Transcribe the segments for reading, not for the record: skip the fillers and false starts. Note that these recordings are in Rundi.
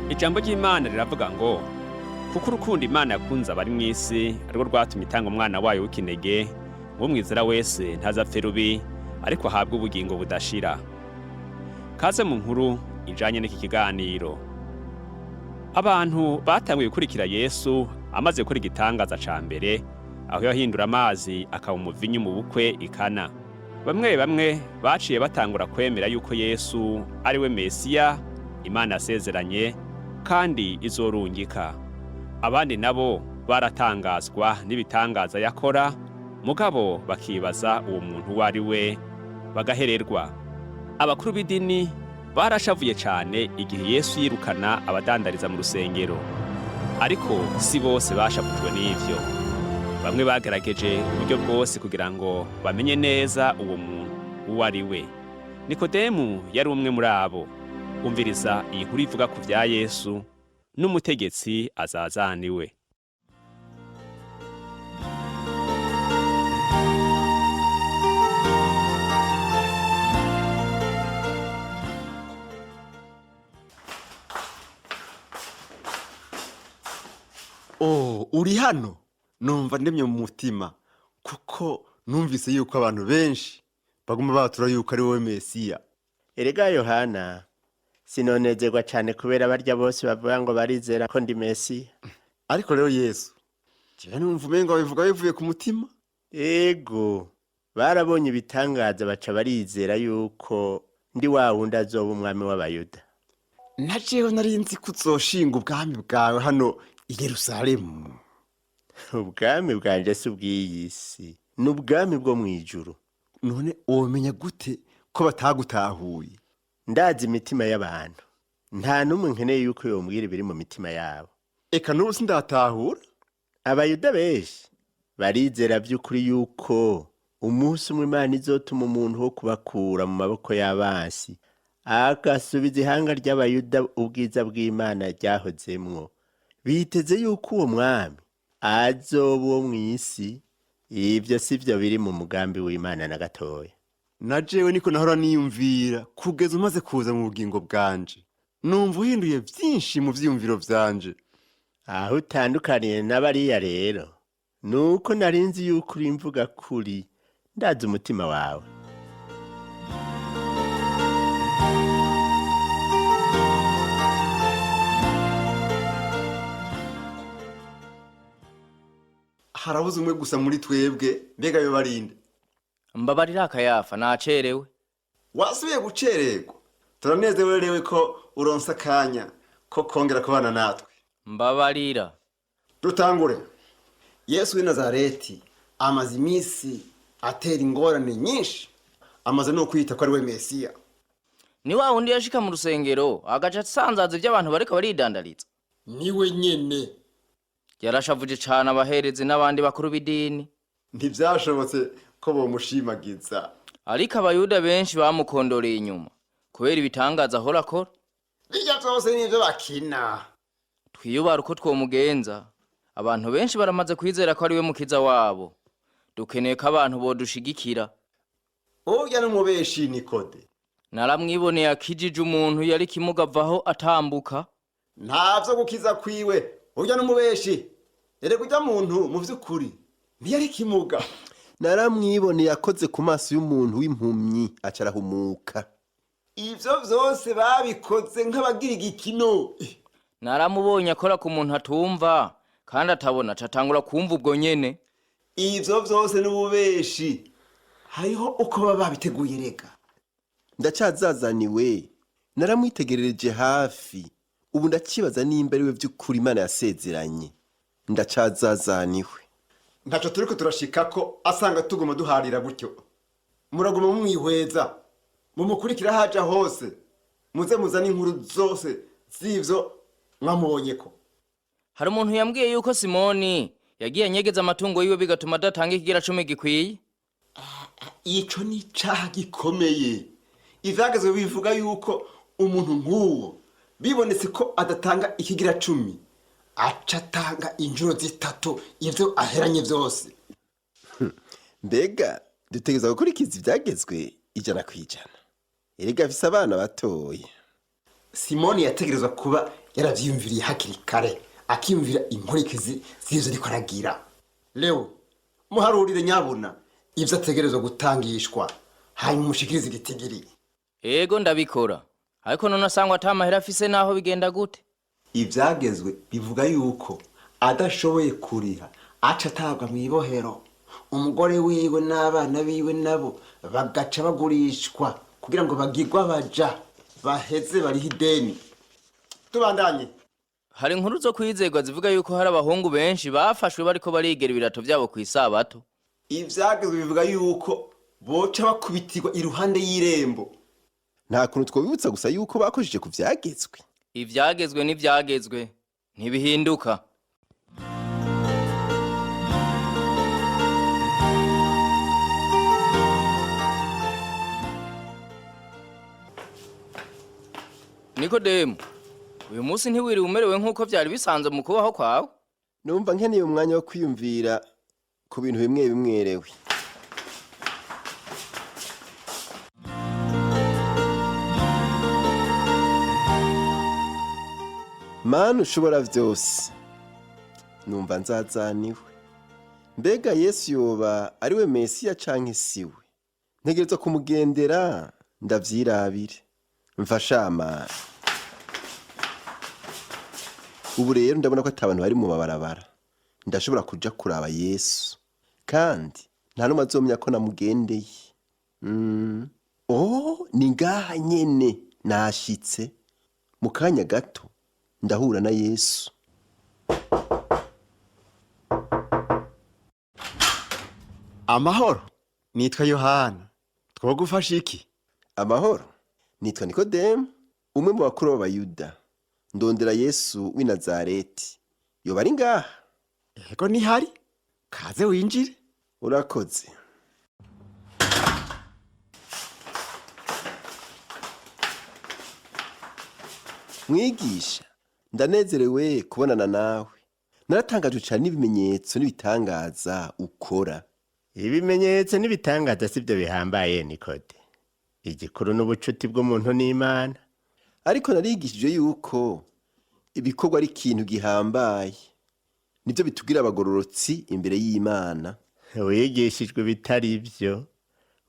Ijambo ry'Imana riravuga ngo kuko urukundo Imana yakunze abari mu isi arwo rwatumye itanga umwana wayo w'ikinege ngo mwizera wese ntazapfe rubi ariko ahabwe ubugingo budashira. Kaze mu nkuru ijanye n'iki kiganiro. Abantu batanguye gukurikira Yesu amaze gukora igitangaza ca mbere aho yahindura amazi akaba umuvinyu mu bukwe ikana. Bamwe baciye batangura kwemera yuko Yesu ari we Mesiya Imana yasezeranye kandi izorungika. Abandi nabo baratangazwa n'ibitangaza yakora, mugabo bakibaza uwo muntu uwo ari we bagahererwa. Abakuru b'idini barashavuye cyane igihe Yesu yirukana abadandariza mu rusengero, ariko si bose bashavujwe n'ivyo. Bamwe bagerageje uburyo bwose kugira ngo bamenye neza uwo muntu uwo ari we. Nikodemu yari umwe muri abo. Umviriza iyi nkuru ivuga ku vya Yesu n'umutegetsi azazaniwe. Uri hano? Numva ndemye mu mutima kuko numvise yuko abantu benshi baguma batura yuko ari wowe Mesiya. Erega Yohana, sinonezerwa cyane kubera barya bose bavuga ngo barizera ko ndi Mesiya. Ariko rero Yesu, jewe numva umengo bivuga bivuye ku mutima. Ego, barabonye ibitangaza baca barizera yuko ndi wa wundi azoba umwami w'Abayuda. Najewe narinzi kuzoshinga ubwami bwawe hano i Yerusalemu. Ubwami bwanje si ubw'iyi si, ni ubwami bwo mw'ijuru. None womenya gute ko batagutahuye? Ndazi imitima y'abantu, nta n'umwe nkeneye yuko yombwira ibiri mu mitima yabo. Eka n'ubu sindatahura. Abayuda benshi barizera by'ukuri yuko umunsi umwe Imana izotuma umuntu wo kubakura mu maboko y'abansi agasubiza ihanga ry'Abayuda ubwiza bw'Imana ryahozemwo. Biteze yuko uwo mwami azoba uwo mw'isi. Ibyo sivyo biri mu mugambi w'Imana na gatoya. Najewe niko nahora niyumvira kugeza umaze kuza mu bugingo bwanje. Numva uhinduye byinshi mu vyiyumviro vyanje. Aho utandukaniye n'abariya rero, nuko narinzi yuko uri mvuga kuri, ndazi umutima wawe. Harabuze umwe gusa muri twebwe, mbega yo barinde. Mbabarira Kayafa, nacerewe. Wasubiye gucererwa. Turanezerewe ko uronsa kanya ko kongera kubana natwe. Mbabarira. Dutangure. Yesu w'i Nazareti amaze imisi atera ingorane nyinshi. Amaze no kwita ko ari we Mesiya. Ni wa wundi yashika mu rusengero agaca asanzaza ivy'abantu bariko baridandariza. Niwe nyene. Yarashavuje cyane abaherezi n'abandi bakuru b'idini. Ntivyashobotse ko bomushimagiza. Ariko Abayuda benshi bamukondoreye inyuma kubera ibitangaza ahora akora. Bijya byose nivyo bakina. Twiyubara uko twomugenza. Abantu benshi baramaze kwizera ko ari we mukiza wabo. Dukeneye ko abantu bodushigikira. Urya n'umubeshi Nikode. Naramwiboneye akijije umuntu yari kimugavaho atambuka. Ntavyo gukiza kwiwe. Urya n'umubeshi. Erega urya muntu mu vy'ukuri ntiyari kimuga. Naramwiboneye akoze ku maso y'umuntu w'impumyi acarahumuka. Ivyo vyose babikoze nk'abagira igikino. Naramubonye akora ku muntu atumva kandi atabona catangura kumva ubwo nyene. Ivyo vyose n'ububeshi. Hariho uko baba babiteguye rega. Ndacazazaniwe. Naramwitegerereje hafi. Ubu ndakibaza nimba ari we vy'ukuri Imana yasezeranye. Ndacazazaniwe. Ntaco turiko turashikako asanga tuguma duharira gutyo. Muraguma mumwihweza. Mumukurikira haja hose. Muze muzana inkuru zose zivyo mwamubonyeko. Hari umuntu yambwiye yuko Simoni yagiye anyegeza amatungo yiwe bigatuma adatanga ikigira 10 gikwiye. Ico ni icaha gikomeye. Ivyagezwe bivuga yuko umuntu nk'uwo bibonetse ko adatanga ikigira 10 acatanga injuro zitatu ivyo aheranye vyose. Mbega dutegeza gukurikiza ivyagezwe 100%. Erega afise abana batoye. simoni yategerezwa kuba yaravyiyumviriye hakiri kare akiyumvira inkurikizi z'ivyo ariko aragira. Leo muharurire nyabuna ivyo ategerezwa gutangishwa hanyuma umushikirize igitigiri. Ego ndabikora, ariko none asangwa ata mahera afise naho bigenda gute? Ivyagezwe bivuga yuko adashoboye kuriha aca atabwa mw'ibohero, umugore wiwe n'abana biwe nabo bagaca bagurishwa kugira ngo bagirwe abaja baheze bariho ideni. Tubandanye. Hari inkuru zo kwizerwa zivuga yuko hari abahungu benshi bafashwe bariko barigera ibirato vyabo kw'isabato. Ivyagezwe bivuga yuko boca bakubitirwa iruhande y'irembo. nta kuntu twobibutsa gusa yuko bakojeje ku vyagezwe. Ivyagezwe n'ivyagezwe ntibihinduka. Nikodemu, uyu munsi ntiwiri umerewe nk'uko vyari bisanzwe mu kubaho kwawe? Numva nkeneye umwanya wo kwiyumvira ku bintu bimwe bimwerewe. Mana ushobora vyose, numva nzazaniwe. Mbega Yesu yoba ari we Mesiya canke siwe? Ntegerezwa kumugendera ndavyirabire. Mfasha Mana. Ubu rero ndabona ko atabantu bari mu mabarabara. Ndashobora kuja kuraba Yesu. Kandi nta numwe azomenya ko namugendeye. Ni ngaha nyene nashitse. Mu kanya gato ndahura na Yesu. Amahoro, nitwa Yohana. Twogufasha iki? Amahoro, nitwa Nikodemu, umwe mu bakuru b'Abayuda. Ndondera Yesu w'i Nazareti. Yoba ari ngaha? Ego nihari. Kaze winjire. Urakoze. Mwigisha, ndanezerewe kubonana nawe. Naratangajwe cyane n'ibimenyetso n'ibitangaza ukora. Ibimenyetso n'ibitangaza sibyo bihambaye Nikode. Igikuru n'ubucuti bw'umuntu n'Imana. Ariko narigishije yuko ibikorwa ari ikintu gihambaye. Nibyo bitugira abagororotsi imbere y'Imana. Wigishijwe bitari ibyo.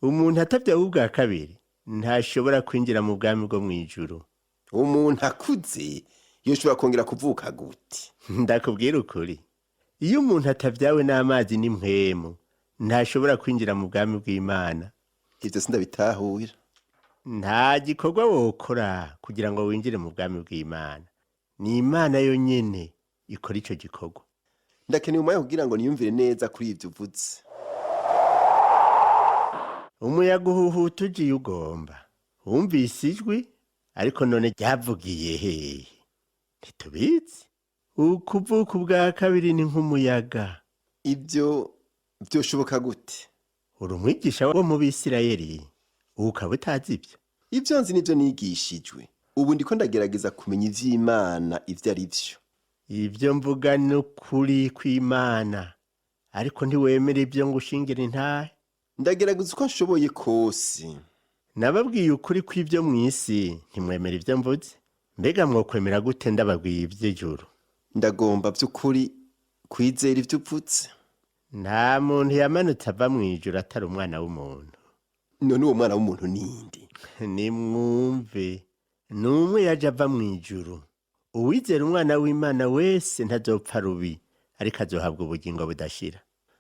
Umuntu atavyawe ubwa kabiri ntashobora kwinjira mu bwami bwo mwijuru. Umuntu akuze yoshobora kongera kuvuka gute? Ndakubwira ukuri. Iyo umuntu atavyawe n'amazi n'impwemu ntashobora kwinjira mu bwami bw'Imana. Ivyo sindabitahura. Nta gikorwa wokora kugira ngo winjire mu bwami bw'Imana. Ni Imana yonyene ikora ico gikorwa. Ndakeneye umwanya kugira ngo niyumvire neza kuri ivyo uvuze. Umuyaga uhuhuta ugiye ugomba. Wumvise ijwi ariko none ryavugiye hehe? Ntitubizi. Ukuvuka ubwa kabiri ni nk'umuyaga. Ibyo byoshoboka gute? Uri umwigisha wo mu Bisirayeli, ukaba utazi ibyo? Ibyo nzi nibyo nigishijwe. Ubu ndiko ndagerageza kumenya ivy'Imana ivyo ari vyo. Ibyo mvuga ni ukuri kw'Imana, ariko ntiwemera ibyo ngo ushingire intahe. Ndagerageza uko nshoboye kose. Nababwiye ukuri kw'ibyo mw'isi, ntimwemera ibyo mvuze. Mbega mwokwemera gute ndababwiye iby'ijuru? Ndagomba by'ukuri kwizera ivyo uvuze. Nta muntu yamanutse ava mw'ijuru atari umwana w'umuntu. None uwo mwana w'umuntu ninde? Nimwumve, n'umwe yaje ava mw'ijuru. Uwizera umwana w'Imana wese ntazopfa rubi, ariko azohabwa ubugingo budashira.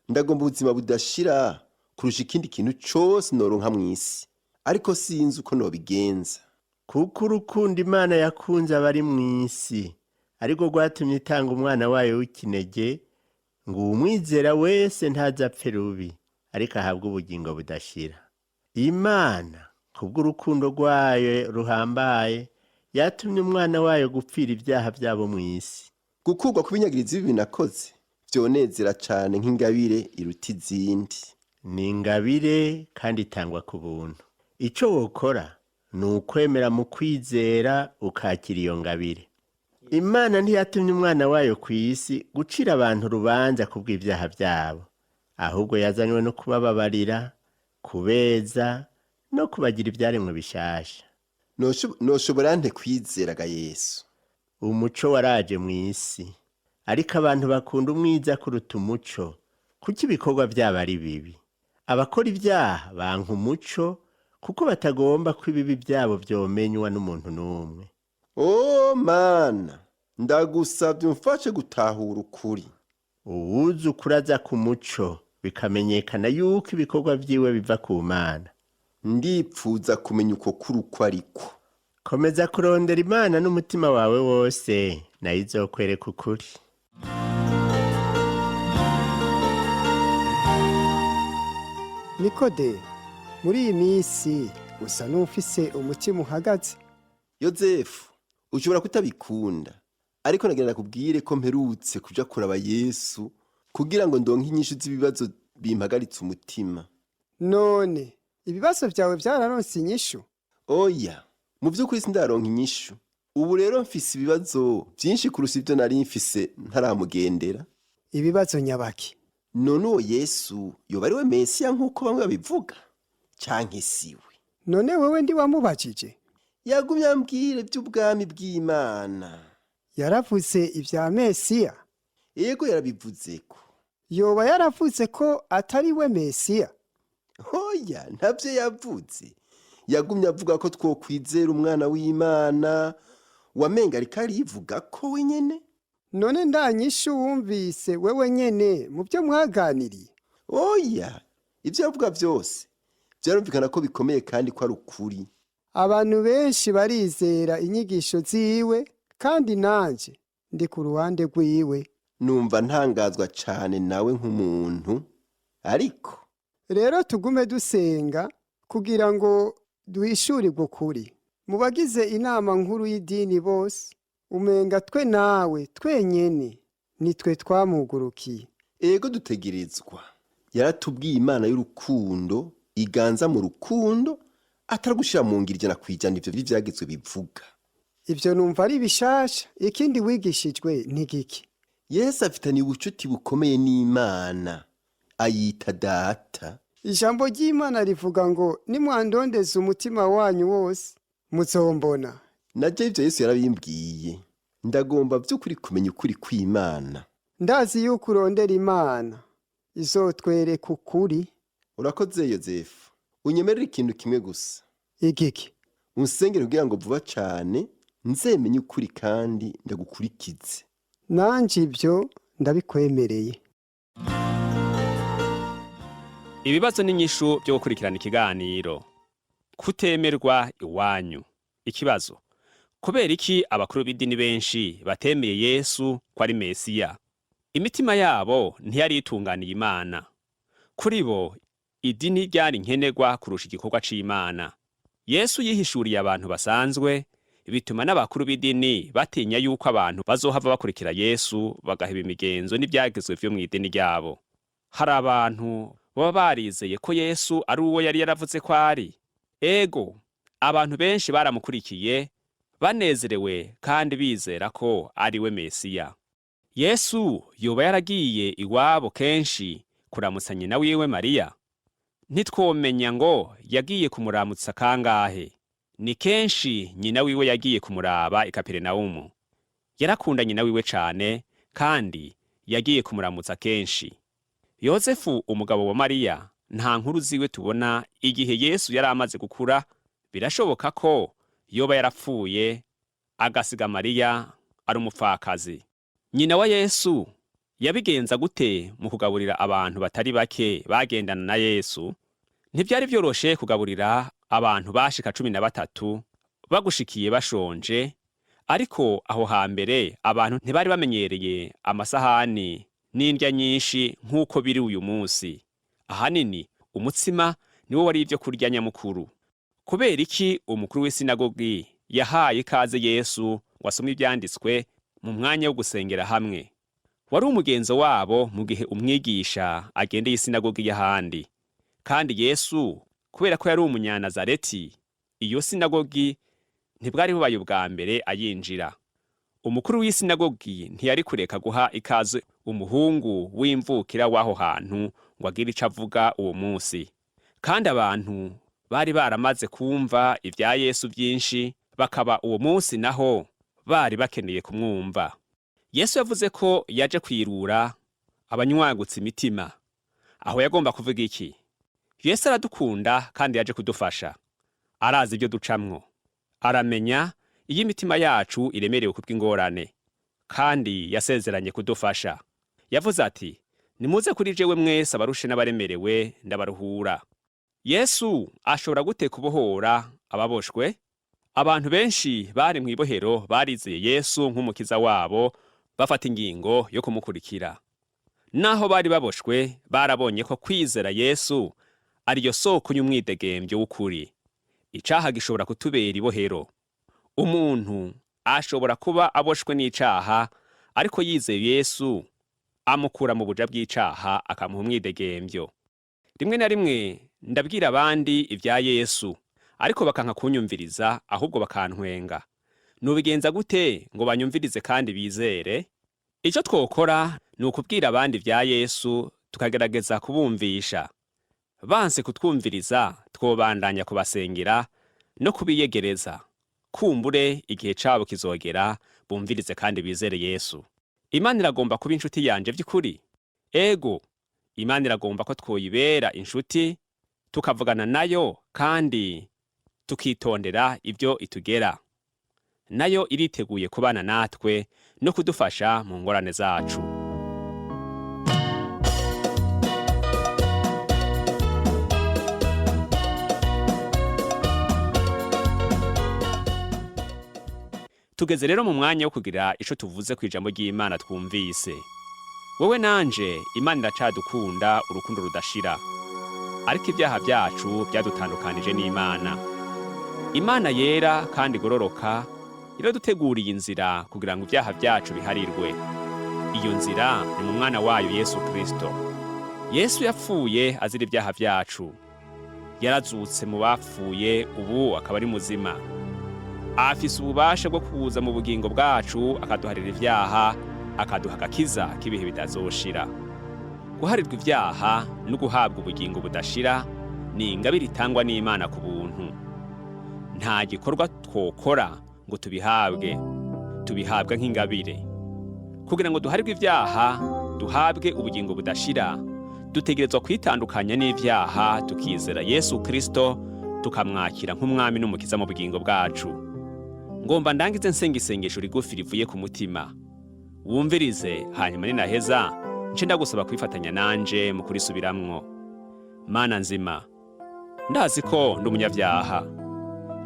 Ndagomba ubuzima budashira kurusha ikindi kintu cose noronka mw'isi, ariko sinzi uko nobigenza. Kuko urukundo Imana yakunze abari mw'isi, ariko rwatumye itanga umwana wayo w'ikinege, ngo umwizera wese ntazapfe rubi, ariko ahabwa ubugingo budashira. Imana kubw'urukundo rwayo ruhambaye yatumye umwana wayo gupfira ibyaha byabo mw'isi. Gukurwa kubinyagiriza ibi nakoze vyonezera cane nk'ingabire iruta izindi. Ni ingabire kandi itangwa ku buntu. Ico wokora ni ukwemera mu kwizera ukakira iyo ngabire. Imana ntiyatumye umwana wayo ku isi gucira abantu urubanza kubw'ibyaha byabo, ahubwo yazanywe no kubababarira, kubeza no kubagira ibyaremwe bishasha. noshobora nte kwizeraga Yesu? umuco waraje mu isi ariko abantu bakunda umwiza kuruta umuco kuko ibikorwa byabo ari bibi. Abakora ibyaha banka umuco kuko batagomba ko ibibi byabo byomenywa n'umuntu n'umwe. Oh mana, ndagusabye umfashe gutahura ukuri. Uwuzi ukuri aza ku muco bikamenyekana yuko ibikorwa byiwe biva ku Mana. Ndipfuza kumenya uko kuri uko ariko. Komeza kurondera Imana n'umutima wawe wose nayo izokwereka ukuri. Nikode, muri iyi minsi usa n'ufise umutima uhagaze. Yozefu, ushobora kutabikunda, ariko nagira kubwire ko mperutse kuja kuraba Yesu kugira ngo ndonke inyishu z'ibibazo bimpagaritse umutima. None, ibibazo vyawe vyararonse inyishu? Oya, mu vy'ukuri sindaronka inyishu. Ubu rero mfise ibibazo vyinshi kurusha ivyo nari mfise ntaramugendera. Ibibazo nyabaki? None uwo Yesu yoba ari we Mesiya nk'uko bamwe babivuga canke siwe? None wewe ndi wamubajije? Yagumye ambwire vy'ubwami bw'Imana. Yaravuze ivya Mesiya? Yego yarabivuzeko. Yoba yaravuze ko atari we Mesiya? Hoya, ntavyo yavuze. Yagumye avuga ko twokwizera umwana w'Imana, wamenga ariko arivuga ko wenyene. None ndanyishu wumvise wewe nyene mu byo mwaganiriye? Oya, ivyo yavuga vyose vyarumvikana ko bikomeye kandi ko ari ukuri. Abantu benshi barizera inyigisho ziwe kandi nanje ndi ku ruhande rwiwe. Numva ntangazwa cane nawe nk'umuntu, ariko rero tugume dusenga kugira ngo duhishurirwe ukuri. Mu bagize inama nkuru y'idini bose umenga twe nawe twenyene nitwe twamugurukiye. Ego dutegerezwa. Yaratubwiye Imana y'urukundo iganza mu rukundo ataragushira mu ngiro ijana kwijana ivyo vyagezwe bivuga. Ivyo numva ari bishasha. Ikindi wigishijwe ntigiki? Yesu afitaniye ubucuti bukomeye n'Imana, ayita data. Ijambo ry'Imana rivuga ngo nimwandondeza umutima wanyu wose muzombona. Naje ivyo Yesu yarabimbwiye. Ndagomba vy'ukuri kumenya ukuri kw'Imana. Ndazi yuko urondera Imana izotwereka ukuri. Urakoze Yozefu. Unyemerera ikintu kimwe gusa. Igiki? Unsengere kugira ngo vuba cane nzemenye ukuri kandi ndagukurikize. Nanje ivyo ndabikwemereye. Ibibazo n'inyishu byo gukurikirana ikiganiro. Kutemerwa iwanyu. Ikibazo: kubera iki abakuru b'idini benshi batemeye Yesu ko ari Mesiya? Imitima yabo ntiyari itunganiye Imana. Kuri bo idini ryari nkenerwa kurusha igikorwa c'Imana. Yesu yihishuriye abantu basanzwe, bituma n'abakuru b'idini batinya yuko abantu bazohava bakurikira Yesu bagaheba imigenzo n'ibyagezwe vyo mu idini ryabo. Hari abantu baba barizeye ko Yesu ari uwo yari yaravuze ko ari. Ego, abantu benshi baramukurikiye banezerewe kandi bizera ko ari we Mesiya. Yesu yoba yaragiye iwabo kenshi kuramutsa nyina wiwe Mariya? Ntitwomenya ngo yagiye kumuramutsa kangahe. Ni kenshi nyina wiwe yagiye kumuraba i Kaperinaumu. Yarakunda nyina wiwe cane kandi yagiye kumuramutsa kenshi. Yozefu umugabo wa Mariya nta nkuru ziwe tubona igihe Yesu yari amaze gukura. Birashoboka ko yoba yarapfuye agasiga Mariya ari umupfakazi. Nyina wa Yesu yabigenza gute mu kugaburira abantu batari bake bagendana na Yesu? Ntibyari vyoroshe kugaburira abantu bashika 13 bagushikiye bashonje, ariko aho hambere abantu ntibari bamenyereye amasahani n'indya nyinshi nk'uko biri uyu munsi. Ahanini umutsima niwo wari ivyo kurya nyamukuru. Kubera iki umukuru w'isinagogi yahaye ikaze Yesu wasomye ibyanditswe mu mwanya wo gusengera hamwe? Wari umugenzo wabo mu gihe umwigisha agendeye isinagogi y'ahandi. Kandi Yesu kubera ko yari umunyanazareti, iyo sinagogi ntibwari bubaye ubwa mbere ayinjira. Umukuru w'isinagogi ntiyari kureka guha ikaze umuhungu w'imvukira w'aho hantu ngo agire ico avuga uwo munsi. Kandi abantu bari baramaze kumva ibya Yesu byinshi, bakaba uwo munsi naho bari bakeneye kumwumva. Yesu yavuze ko yaje kwirura abanywagutse imitima. Aho yagomba kuvuga iki? Yesu aradukunda kandi yaje kudufasha. Arazi ibyo ducamwo. Aramenya iyo imitima yacu iremerewe kubw'ingorane. Kandi yasezeranye kudufasha. Yavuze ati, nimuze kuri jewe mwese abarushe n'abaremerewe ndabaruhura. Yesu ashobora gute kubohora ababoshwe? Abantu benshi bari mu ibohero barizeye Yesu nk'umukiza wabo, bafata ingingo yo kumukurikira. Naho bari baboshwe, barabonye ko kwizera Yesu ariyo soko y'umwidegembyo w'ukuri. Icaha gishobora kutubera ibohero. Umuntu ashobora kuba aboshwe n'icaha, ariko yizeye Yesu amukura mu buja bw'icaha akamuha umwidegembyo. Rimwe na rimwe ndabwira abandi ibya Yesu, ariko bakanka kunyumviriza, ahubwo bakantwenga. Nubigenza gute ngo banyumvirize kandi bizere? Icyo twokora ni ukubwira abandi ibya Yesu, tukagerageza kubumvisha. Banse kutwumviriza, twobandanya kubasengera no kubiyegereza. Kumbure igihe cabo kizogera, bumvirize kandi bizere Yesu. Imana iragomba kuba inshuti yanje by'ukuri. Ego, Imana iragomba ko twoyibera inshuti, tukavugana nayo kandi tukitondera ibyo itugera. Nayo iriteguye kubana natwe no kudufasha mu ngorane zacu. Tugeze rero mu mwanya wo kugira ico tuvuze ku ijambo ry'Imana twumvise. Wewe nanje Imana iracadukunda urukundo rudashira. Ariko ibyaha byacu byadutandukanije n'Imana. Imana yera kandi igororoka iraduteguriye inzira kugira ngo ibyaha byacu biharirwe. Iyo nzira ni mu mwana wayo Yesu KRISTO. Yesu yapfuye azira ibyaha byacu. Yarazutse mu bapfuye, ubu akaba ari muzima. Afise ububasha bwo kuza mu bugingo bwacu akaduharira ibyaha, akaduha agakiza k'ibihe bitazoshira. Guharirwa ibyaha no guhabwa ubugingo budashira ni ingabire itangwa n'Imana ku buntu. Nta gikorwa twokora ngo tubihabwa nk'ingabire. Kugira ngo duharirwe ibyaha, duhabwe ubugingo budashira, dutegerezwa kwitandukanya n'ibyaha, tukizera Yesu KRISTO, tukamwakira nk'umwami n'umukiza mu bugingo bwacu. Ngomba ndangize nsenga isengesho rigufi rivuye ku mutima. Wumvirize, hanyuma ninaheza nce ndagusaba kwifatanya nanje mu kurisubiramwo. Mana nzima, ndazi ko ndi umunyabyaha.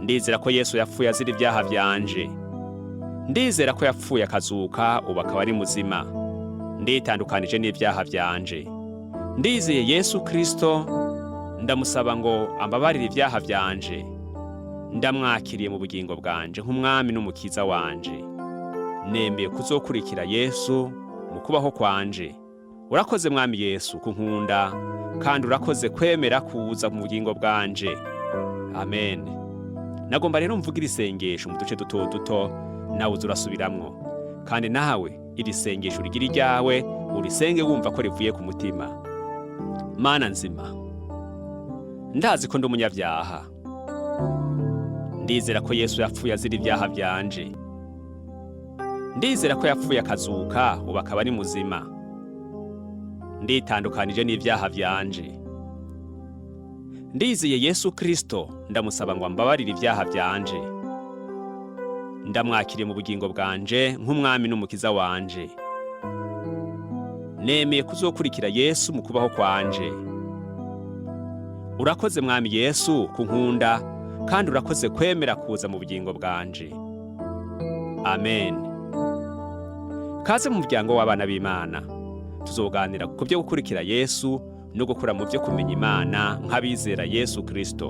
Ndizera ko Yesu yapfuye azira ibyaha byanje. Ndizera ko yapfuye akazuka, ubu akaba ari muzima. Nditandukanije n'ibyaha byanje. Ndizeye Yesu KRISTO, ndamusaba ngo ambabarire ibyaha byanje. Ndamwakiriye mu bugingo bwanje nk'umwami n'umukiza wanje. Nemeye kuzokurikira Yesu mu kubaho kwanje. Urakoze mwami Yesu kunkunda, kandi urakoze kwemera kuza mu bugingo bwanje. Amen. Nagomba rero mvugira isengesho mu duce duto duto, nawe uzurasubiramwo. Kandi nawe iri sengesho rigira iryawe, urisenge wumva ko rivuye ku mutima. Mana nzima, ndazi ko ndi umunyabyaha. Ndizera ko Yesu yapfuye azira ibyaha byanje. Ndizera ko yapfuye akazuka, ubu akaba ari muzima. Nditandukanije n'ibyaha byanje. Ndizeye Yesu KRISTO, ndamusaba ngo ambabarire ibyaha byanje. Ndamwakiriye mu bugingo bwanje nk'umwami n'umukiza wanje. Nemeye kuzokurikira Yesu mu kubaho kwanje. Urakoze mwami Yesu kunkunda, kandi urakoze kwemera kuza mu bugingo bwanje. Amen. Kaze mu muryango w'abana b'Imana. Tuzoganira ku byo gukurikira Yesu no gukura mu byo kumenya Imana nk'abizera Yesu KRISTO.